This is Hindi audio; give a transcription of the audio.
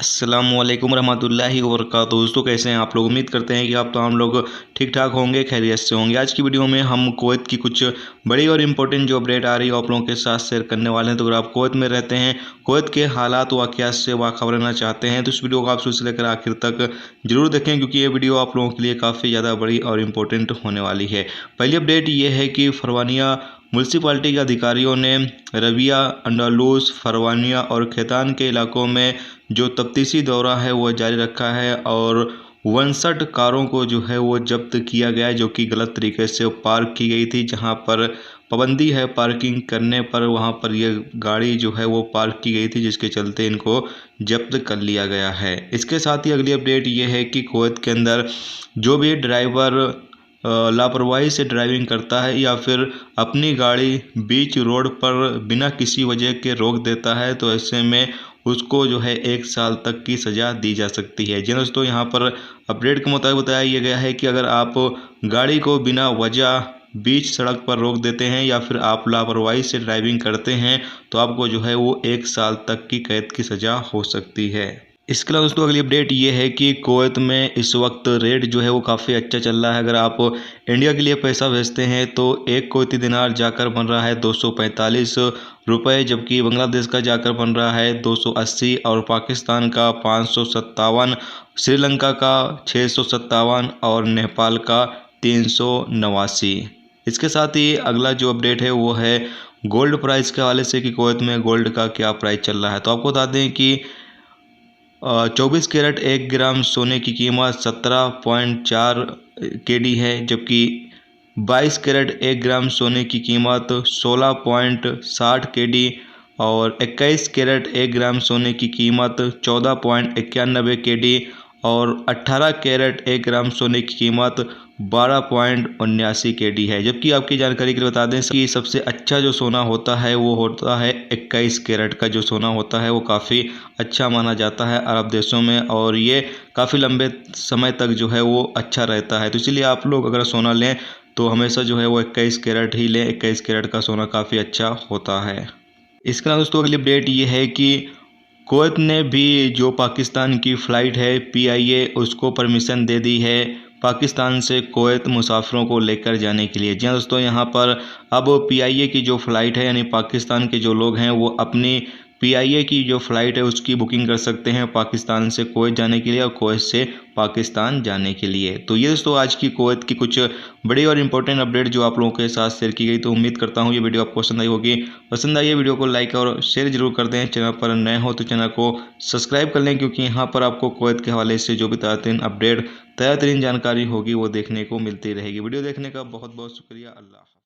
अस्सलामुअलैकुम रहमतुल्लाहि वबरकातुहू। दोस्तों कैसे हैं आप लोग। उम्मीद करते हैं कि आप तमाम लोग ठीक ठाक होंगे, खैरियत से होंगे। आज की वीडियो में हम कुवैत की कुछ बड़ी और इम्पोर्टेंट जो अपडेट आ रही है आप लोगों के साथ शेयर करने वाले हैं। तो अगर आप कुवैत में रहते हैं, कुवैत के हालात वाक़यात से बाखबर रहना चाहते हैं तो इस वीडियो को आप शुरू से लेकर आखिर तक जरूर देखें, क्योंकि ये वीडियो आप लोगों के लिए काफ़ी ज़्यादा बड़ी और इम्पोर्टेंट होने वाली है। पहली अपडेट ये है कि फरवानिया म्यूनसिपालिटी के अधिकारियों ने रबिया, अंडालूस, फरवानिया और खैतान के इलाकों में जो तफ्तीशी दौरा है वो जारी रखा है और 59 कारों को जो है वो जब्त किया गया है, जो कि गलत तरीके से पार्क की गई थी। जहां पर पाबंदी है पार्किंग करने पर, वहां पर ये गाड़ी जो है वो पार्क की गई थी, जिसके चलते इनको जब्त कर लिया गया है। इसके साथ ही अगली अपडेट ये है कि कुवैत के अंदर जो भी ड्राइवर लापरवाही से ड्राइविंग करता है या फिर अपनी गाड़ी बीच रोड पर बिना किसी वजह के रोक देता है, तो ऐसे में उसको जो है 1 साल तक की सज़ा दी जा सकती है। जी दोस्तों, यहाँ पर अपडेट के मुताबिक बताया गया है कि अगर आप गाड़ी को बिना वजह बीच सड़क पर रोक देते हैं या फिर आप लापरवाही से ड्राइविंग करते हैं तो आपको जो है वो 1 साल तक की कैद की सज़ा हो सकती है। इसके अलावा दोस्तों अगली अपडेट ये है कि कुवैत में इस वक्त रेट जो है वो काफ़ी अच्छा चल रहा है। अगर आप इंडिया के लिए पैसा भेजते हैं तो एक कुवैती दिनार जाकर बन रहा है 245 रुपये, जबकि बांग्लादेश का जाकर बन रहा है 280 और पाकिस्तान का 557, श्रीलंका का 657 और नेपाल का 389। इसके साथ ही अगला जो अपडेट है वो है गोल्ड प्राइस के हवाले से कि कुवैत में गोल्ड का क्या प्राइस चल रहा है। तो आपको बता दें कि 24 कैरेट 1 ग्राम सोने की कीमत 17.4 KD है, जबकि 22 कैरेट 1 ग्राम सोने की कीमत 16.60 KD और 21 कैरेट 1 ग्राम सोने की कीमत 14.91 KD और 18 कैरेट 1 ग्राम सोने की कीमत 12.79 KD है। जबकि आपकी जानकारी के लिए बता दें कि सबसे अच्छा जो सोना होता है वो होता है 21 कैरेट का जो सोना होता है, वो काफ़ी अच्छा माना जाता है अरब देशों में और ये काफ़ी लंबे समय तक जो है वो अच्छा रहता है। तो इसलिए आप लोग अगर सोना लें तो हमेशा जो है वो 21 कैरेट ही लें। 21 कैरेट का सोना काफ़ी अच्छा होता है। इसके अलावा दोस्तों अगली अपडेट ये है कि कुवैत ने भी जो पाकिस्तान की फ़्लाइट है PIA उसको परमिशन दे दी है पाकिस्तान से कुवैत मुसाफिरों को लेकर जाने के लिए। जी हाँ दोस्तों, यहाँ पर अब PIA की जो फ़्लाइट है यानी पाकिस्तान के जो लोग हैं वो अपनी PIA की जो फ़्लाइट है उसकी बुकिंग कर सकते हैं पाकिस्तान से कुवैत जाने के लिए और कुवैत से पाकिस्तान जाने के लिए। तो ये दोस्तों आज की कुवैत की कुछ बड़ी और इम्पोर्टेंट अपडेट जो आप लोगों के साथ शेयर की गई। तो उम्मीद करता हूँ ये वीडियो आपको पसंद आई होगी। पसंद आई है वीडियो को लाइक और शेयर जरूर कर दें। चैनल पर नए हो तो चैनल को सब्सक्राइब कर लें, क्योंकि यहाँ पर आपको कुवैत के हवाले से जो भी ताज़ा तरीन जानकारी होगी वो देखने को मिलती रहेगी। वीडियो देखने का बहुत बहुत शुक्रिया। अल्लाह।